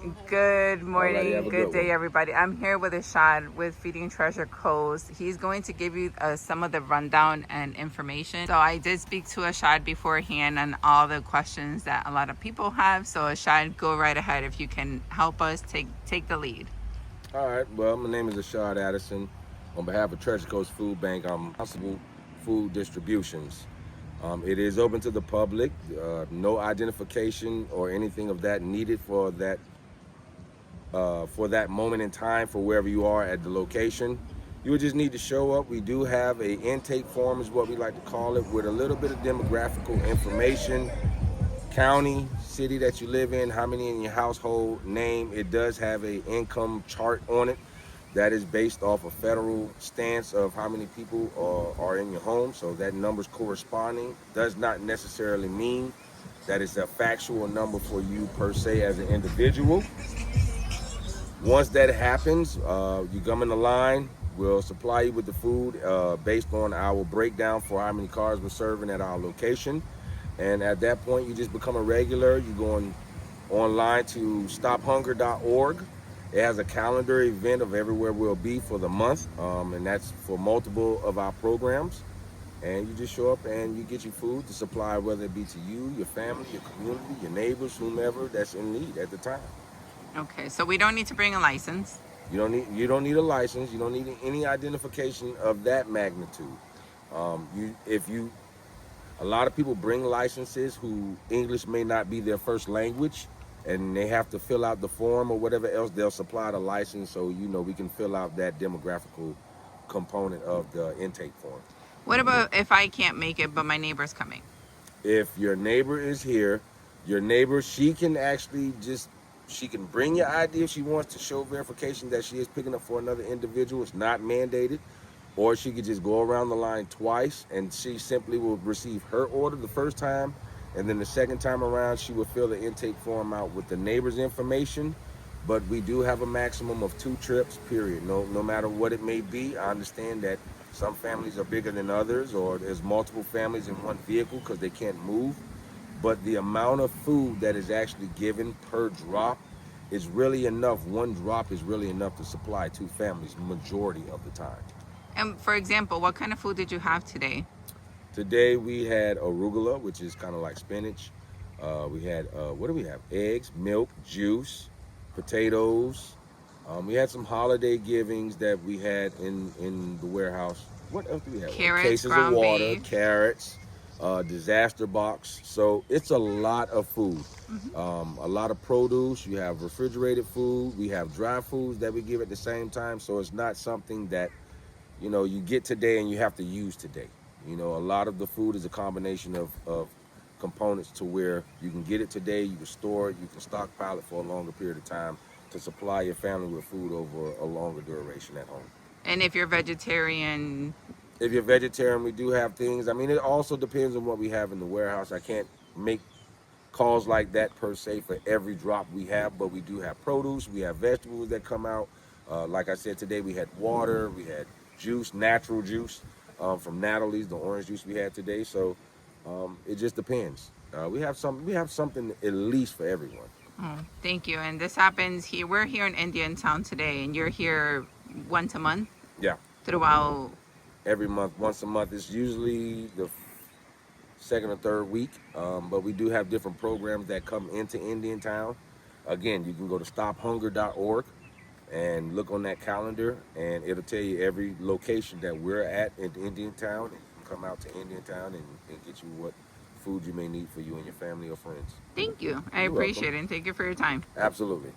Good Alrighty, have morning, a good good one. day, everybody. I'm here with Ashad with Feeding Treasure Coast. He's going to give you some of the rundown and information. So I did speak to Ashad beforehand on all the questions that a lot of people have. So Ashad, go right ahead if you can help us take the lead. All right, well, my name is Ashad Addison. On behalf of Treasure Coast Food Bank, I'm responsible food distributions. It is open to the public. No identification or anything of that needed for that moment in time for wherever you are at the location. You would just need to show up. We do have a intake form, is what we like to call it, with a little bit of demographical information, county, city that you live in, how many in your household, name. It does have a income chart on it that is based off a federal stance of how many people are in your home. So that number's corresponding. Does not necessarily mean that it's a factual number for you per se as an individual. Once that happens, you come in the line. We'll supply you with the food based on our breakdown for how many cars we're serving at our location. And at that point, you just become a regular. You go online to stophunger.org. It has a calendar event of everywhere we'll be for the month, and that's for multiple of our programs. And you just show up and you get your food to supply, whether it be to you, your family, your community, your neighbors, whomever that's in need at the time. Okay, so we don't need to bring a license. You don't need a license. You don't need any identification of that magnitude. If you A lot of people bring licenses who English may not be their first language, and they have to fill out the form or whatever else. They'll supply the license, so we can fill out that demographical component of the intake form. What about if I can't make it, but my neighbor's coming? If your neighbor is here, your neighbor, she can bring your ID if she wants to show verification that she is picking up for another individual. It's not mandated. Or she could just go around the line twice, and she simply will receive her order the first time, and then the second time around she will fill the intake form out with the neighbor's information. But we do have a maximum of 2 trips, period. No matter what it may be. I understand that some families are bigger than others, or there's multiple families in one vehicle because they can't move. But the amount of food that is actually given per drop is really enough. One drop is really enough to supply 2 families majority of the time. And for example, what kind of food did you have today? Today we had arugula, which is kind of like spinach. We had, what do we have? Eggs, milk, juice, potatoes. We had some holiday givings that we had in the warehouse. What else do we have? Carrots, Cases of ground water, beef. carrots, disaster box. So it's a lot of food. A lot of produce. You have refrigerated food. We have dry foods that we give at the same time. So it's not something that you get today and you have to use today. A lot of the food is a combination of components to where you can get it today, you can store it, you can stockpile it for a longer period of time to supply your family with food over a longer duration at home. And if you're vegetarian? If you're vegetarian, we do have things. I mean, it also depends on what we have in the warehouse. I can't make calls like that per se for every drop we have, but we do have produce, we have vegetables that come out. Like I said, today we had water, we had juice, natural juice from Natalie's, the orange juice we had today. So it just depends. We have something at least for everyone. Oh, thank you. And this happens here. We're here in Indiantown today, and you're here once a month? Yeah. Throughout? Every month, once a month. It's usually the second or third week, but we do have different programs that come into Indiantown. Again, you can go to stophunger.org and look on that calendar, and it'll tell you every location that we're at in Indiantown. And you can come out to Indiantown and get you what food you may need for you and your family or friends. Thank you. I You're appreciate welcome. it, and thank you for your time. Absolutely.